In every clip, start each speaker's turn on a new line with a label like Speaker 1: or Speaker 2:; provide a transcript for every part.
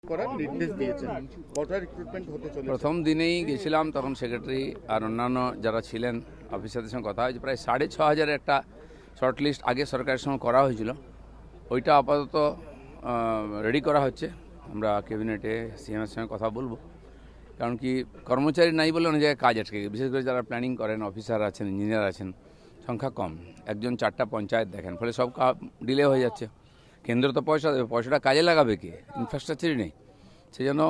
Speaker 1: করার নির্দেশ দিয়েছেন। কটা রিক্রুটমেন্ট হতে চলেছে?
Speaker 2: প্রথম দিনেই গেছিলাম, তখন সেক্রেটারি আর অন্যান্য যারা ছিলেন অফিসারদের সঙ্গে কথা হয়েছে। প্রায় 6,500 একটা শর্টলিস্ট আগে সরকারের সঙ্গে করা হয়েছিল, ওইটা আপাতত রেডি করা হচ্ছে। আমরা ক্যাবিনেটে সিএমের সঙ্গে কথা বলবো, কারণ কি কর্মচারী নাই বলে অনেক জায়গায় কাজ আটকে গেছে। বিশেষ করে যারা প্ল্যানিং করেন, অফিসার আছেন, ইঞ্জিনিয়ার আছেন, সংখ্যা কম। একজন 4টা পঞ্চায়েত দেখেন, ফলে সব ডিলে হয়ে যাচ্ছে। কেন্দ্র তো পয়সা দেবে, পয়সাটা কাজে লাগাবে কে? ইনফ্রাস্ট্রাকচারই নেই। সেই জন্য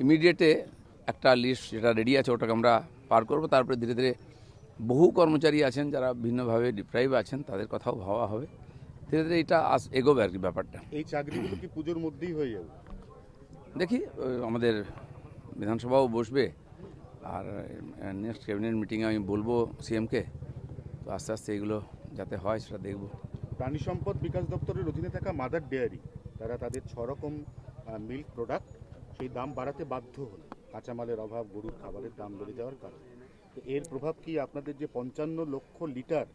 Speaker 2: ইমিডিয়েটে একটা লিস্ট যেটা রেডি আছে ওটাকে আমরা পার করব। তারপরে ধীরে ধীরে বহু কর্মচারী আছেন যারা ভিন্নভাবে ডিপ্রাইভ আছেন, তাদের কথাও ভাবা হবে। ধীরে ধীরে এটা এগোবে আর কি ব্যাপারটা।
Speaker 1: এই চাকরিগুলো কি পুজোর মধ্যেই হয়ে যাবে?
Speaker 2: দেখি, আমাদের বিধানসভাও বসবে, আর নেক্সট ক্যাবিনেট মিটিংয়ে আমি বলবো সিএমকে, তো আস্তে আস্তে এগুলো যাতে হয় সেটা দেখব।
Speaker 1: প্রাণী সম্পদ বিকাশ দপ্তরের অধীনে থাকা মাদার ডেয়ারি তারা তাদের 6 রকম মিল্ক প্রোডাক্ট সেই দাম বাড়াতে বাধ্য হল কাঁচামালের অভাব, গরুর খাবারের দাম বেড়ে যাওয়ার কারণে। তো এর প্রভাব কি আপনাদের যে 55 লক্ষ লিটার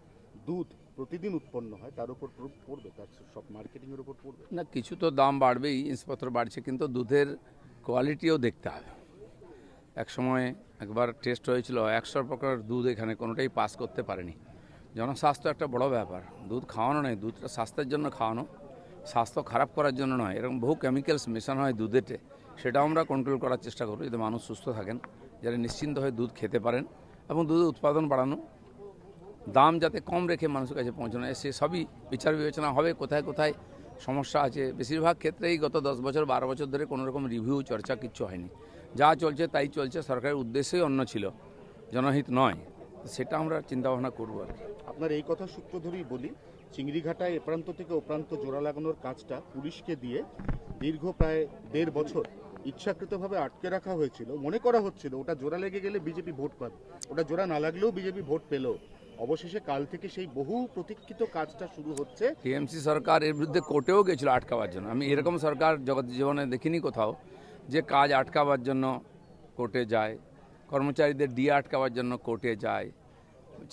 Speaker 1: দুধ প্রতিদিন উৎপন্ন হয় তার উপর পড়বে, তার সব মার্কেটিংয়ের উপর পড়বে?
Speaker 2: না, কিছু তো দাম বাড়বেই, জিনিসপত্র বাড়ছে, কিন্তু দুধের কোয়ালিটিও দেখতে হবে। এক সময় একবার টেস্ট হয়েছিল, 100 প্রকার দুধ এখানে কোনোটাই পাস করতে পারেনি। জনস্বাস্থ্য একটা বড় ব্যাপার। দুধ খাওয়ানো নয়, দুধটা স্বাস্থ্যের জন্য খাওয়ানো, স্বাস্থ্য খারাপ করার জন্য নয়। এরকম বহু কেমিক্যালস মেশানো হয় দুধেতে, সেটাও আমরা কন্ট্রোল করার চেষ্টা করব, যাতে মানুষ সুস্থ থাকেন, যারা নিশ্চিন্ত হয়ে দুধ খেতে পারেন, এবং দুধের উৎপাদন বাড়ানো, দাম যাতে কম রেখে মানুষের কাছে পৌঁছানো যায়, সে সবই বিচার বিবেচনা হবে। কোথায় কোথায় সমস্যা আছে, বেশিরভাগ ক্ষেত্রেই গত 10 বছর 12 বছর ধরে কোনো রকম রিভিউ চর্চা কিচ্ছু হয়নি। যা চলছে তাই চলছে, সরকারের উদ্দেশ্যই অন্য ছিল, জনহিত নয়। সেটা আমরা চিন্তাভাবনা করবো আর কি।
Speaker 1: আপনার এই কথা সূত্র ধরেই বলি, চিংড়িঘাটায় এ প্রান্ত থেকে ও প্রান্ত জোড়া লাগানোর কাজটা পুলিশকে দিয়ে দীর্ঘ প্রায় 1.5 বছর ইচ্ছাকৃতভাবে আটকে রাখা হয়েছিল। মনে করা হচ্ছিল ওটা জোড়া লেগে গেলে বিজেপি ভোট পাবে, ওটা জোড়া না লাগলেও বিজেপি ভোট পেল। অবশেষে কাল থেকে সেই বহু প্রতীক্ষিত কাজটা শুরু হচ্ছে।
Speaker 2: টিএমসি সরকার এর বিরুদ্ধে কোর্টেও গেছিল আটকাবার জন্য। আমি এরকম সরকার জগৎ জীবনে দেখিনি কোথাও, যে কাজ আটকাবার জন্য কোর্টে যায়, কর্মচারীদের ডিএ আটকাবার জন্য কোর্টে যায়,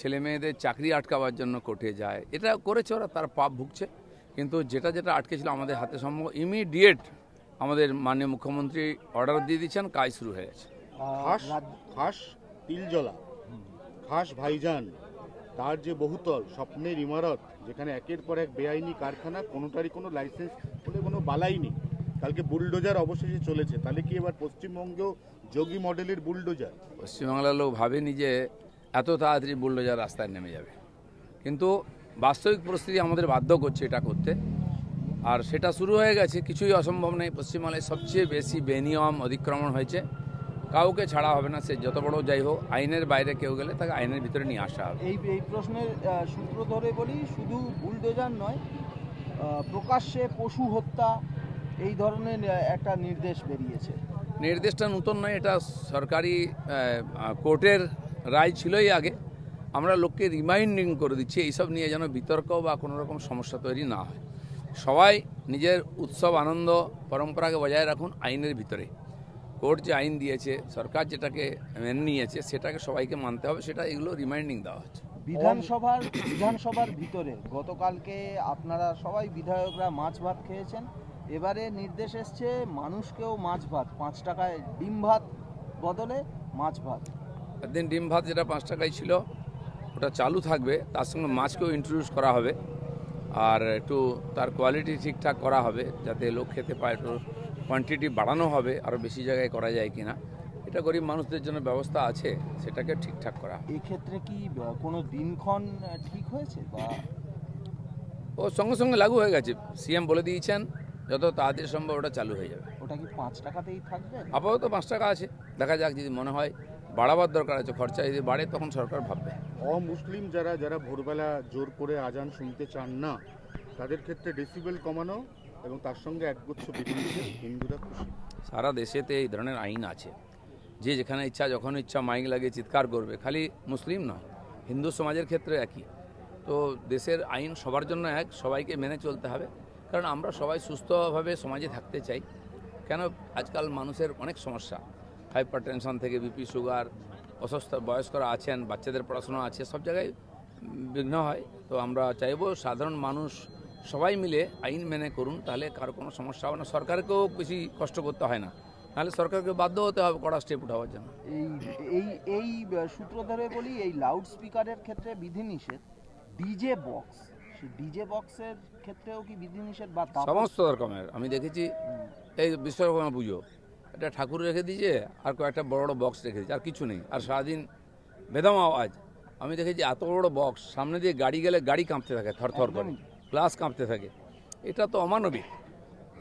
Speaker 2: ছেলে মেয়েদের চাকরি আটকাবার জন্য কোর্টে যায়। এটা করেছে ওরা, তার পাপ ভুগছে। কিন্তু যেটা যেটা আটকে ছিল আমাদের হাতে সম্ভব, ইমিডিয়েট আমাদের মাননীয় মুখ্যমন্ত্রী অর্ডার দিয়ে দিচ্ছেন, কাজ শুরু হয়ে গেছে।
Speaker 1: খাস তিলজলা, খাস ভাইজান, তার যে বহুতল স্বপ্নের ইমারত, যেখানে একের পর এক বেআইনি কারখানা, কোনোটারই কোনো লাইসেন্স বলে কোনো বালাই নেই, কালকে বুলডোজার অবশেষে চলেছে। তাহলে কি এবার পশ্চিমবঙ্গেও যোগী মডেলের বুলডোজার?
Speaker 2: পশ্চিমবাংলার লোক ভাবেনি যে এত তাড়াতাড়ি বুলডোজার রাস্তায় নেমে যাবে, কিন্তু বাস্তবিক পরিস্থিতি আমাদের বাধ্য করছে এটা করতে, আর সেটা শুরু হয়ে গেছে। কিছুই অসম্ভব নেই। পশ্চিমবাংলায় সবচেয়ে বেশি বেনিয়ম অতিক্রমণ হয়েছে, কাউকে ছাড়া হবে না, সে যত বড় যাই হোক। আইনের বাইরে কেউ গেলে তাকে আইনের ভিতরে নিয়ে আসা হবে।
Speaker 3: এই প্রশ্নের সূত্র ধরে বলি, শুধু বুলডোজার নয়, প্রকাশ্যে পশু হত্যা, এই ধরনের একটা নির্দেশ বেরিয়েছে।
Speaker 2: নির্দেশটা নতুন নয়, এটা সরকারি কোর্টের রায় ছিলই আগে। আমরা লোককে রিমাইন্ডিং করে দিচ্ছি এইসব নিয়ে, যেন বিতর্ক বা কোনো রকম সমস্যা তৈরি না হয়। সবাই নিজের উৎসব আনন্দ পরম্পরাকে বজায় রাখুন আইনের ভিতরে। কোর্ট যে আইন দিয়েছে, সরকার যেটাকে মেনে নিয়েছে, সেটাকে সবাইকে মানতে হবে, সেটা এগুলো রিমাইন্ডিং দেওয়া হচ্ছে।
Speaker 3: বিধানসভার ভিতরে গতকালকে আপনারা সবাই বিধায়করা মাছ ভাত খেয়েছেন, এবারে নির্দেশ এসছে মানুষকেও মাছ ভাত, 5 টাকায় ডিম ভাত বদলে মাছ ভাত।
Speaker 2: একদিন ডিম ভাত যেটা 5 টাকায় ছিল, ওটা চালু থাকবে, তার সঙ্গে মাছকেও ইন্ট্রোডিউস করা হবে, আর একটু তার কোয়ালিটি ঠিকঠাক করা হবে, যাতে লোক খেতে পায়। একটু কোয়ান্টিটি বাড়ানো হবে, আরও বেশি জায়গায় করা যায় কিনা, এটা গরিব মানুষদের জন্য ব্যবস্থা আছে, সেটাকে ঠিকঠাক করা।
Speaker 3: এক্ষেত্রে কি কোনো দিনক্ষণ ঠিক হয়েছে, বা
Speaker 2: ও সঙ্গে সঙ্গে লাগু হয়ে গেছে? সিএম বলে দিয়েছেন যত তাড়াতাড়ি সম্ভব ওটা চালু হয়ে যাবে।
Speaker 3: ওটা কি 5 টাকাতেই থাকবে?
Speaker 2: আপাতত 5 টাকা আছে, দেখা যাক, যদি মনে হয় বাড়াবার দরকার আছে, খরচা যদি বাড়ে তখন সরকার ভাববে।
Speaker 1: অমুসলিম যারা ভোরবেলা জোর করে আজান শুনতে চান না, তাদের ক্ষেত্রে ডেসিবেল কমানো এবং তার সঙ্গে একগুচ্ছ বিধি দিতে হিন্দুরা খুশি।
Speaker 2: সারা দেশেতে এই ধরনের আইন আছে, যে যেখানে ইচ্ছা যখন ইচ্ছা মাইক লাগিয়ে চিৎকার করবে। খালি মুসলিম নয়, হিন্দু সমাজের ক্ষেত্রে একই। তো দেশের আইন সবার জন্য এক, সবাইকে মেনে চলতে হবে, কারণ আমরা সবাই সুস্থভাবে সমাজে থাকতে চাই। কেন, আজকাল মানুষের অনেক সমস্যা, হাইপার টেনশন থেকে বিপি, সুগার, অসুস্থ বয়স্করা আছেন, বাচ্চাদের পড়াশোনা আছে, সব জায়গায় বিঘ্ন হয়। তো আমরা চাইবো সাধারণ মানুষ সবাই মিলে আইন মেনে করুন, তাহলে কারো কোনো সমস্যা হবে না, সরকারকেও বেশি কষ্ট করতে হয় না, নাহলে সরকারকে বাধ্য হতে হবে কড়া স্টেপ উঠাবার জন্য।
Speaker 3: এই এই এই সূত্র ধরে বলি, এই লাউড স্পিকারের ক্ষেত্রে বিধিনিষেধ, ডিজে বক্স, সেই ডিজে বক্সের ক্ষেত্রেও কি বিধিনিষেধ বা
Speaker 2: সমস্ত রকমের আমি দেখেছি। এই বিশ্বকর্মা পুজো, একটা ঠাকুর রেখে দিয়েছে আর কয়েকটা বড় বড় বক্স রেখে দিয়েছে, আর কিছু নেই, আর সারাদিন বেদম আওয়াজ। আমি দেখেছি এত বড় বক্স, সামনে দিয়ে গাড়ি গেলে গাড়ি কাঁপতে থাকে থরথর করে, গ্লাস কাঁপতে থাকে। এটা তো অমানবিক।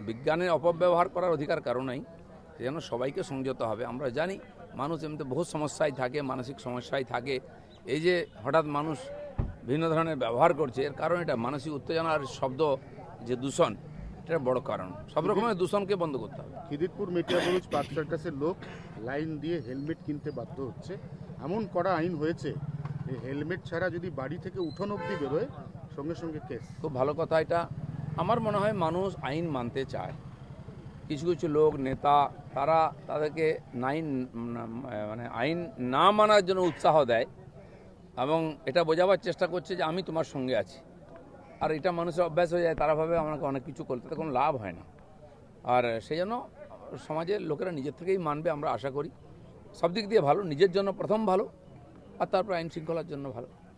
Speaker 2: বিজ্ঞানের অপব্যবহার করার অধিকার কারো নাই, সেজন্য সবাইকে সংযত হবে। আমরা জানি মানুষ এমনিতে বহু সমস্যায় থাকে, মানসিক সমস্যায় থাকে। এই যে হঠাৎ মানুষ বিভিন্ন ধরনের ব্যবহার করছে, এর কারণ এটা মানসিক উত্তেজনা আর শব্দ যে দূষণ, এটা বড় কারণ। সব রকমের দূষণকে বন্ধ করতে হবে।
Speaker 1: খিদিরপুর মেটিয়াবুরুজ পার্ক সার্কাসের লোক লাইন দিয়ে হেলমেট কিনতে বাধ্য হচ্ছে, এমন কড়া আইন হয়েছে এই হেলমেট ছাড়া যদি বাড়ি থেকে উঠোন অবধি বেরোয় সঙ্গে সঙ্গে কেস।
Speaker 2: খুব ভালো কথা এটা। আমার মনে হয় মানুষ আইন মানতে চায়। কিছু কিছু লোক নেতা তারা তাদেরকে মানে আইন না মানার জন্য উৎসাহ দেয় এবং এটা বোঝাবার চেষ্টা করছে যে আমি তোমার সঙ্গে আছি। আর এটা মানুষের অভ্যাস হয়ে যায়, তারা ভাবে আমাকে অনেক কিছু করতে, তাতে কোনো লাভ হয় না। আর সেই জন্য সমাজের লোকেরা নিজের থেকেই মানবে, আমরা আশা করি। সব দিক দিয়ে ভালো, নিজের জন্য প্রথম ভালো, আর তারপর আইন শৃঙ্খলার জন্য ভালো।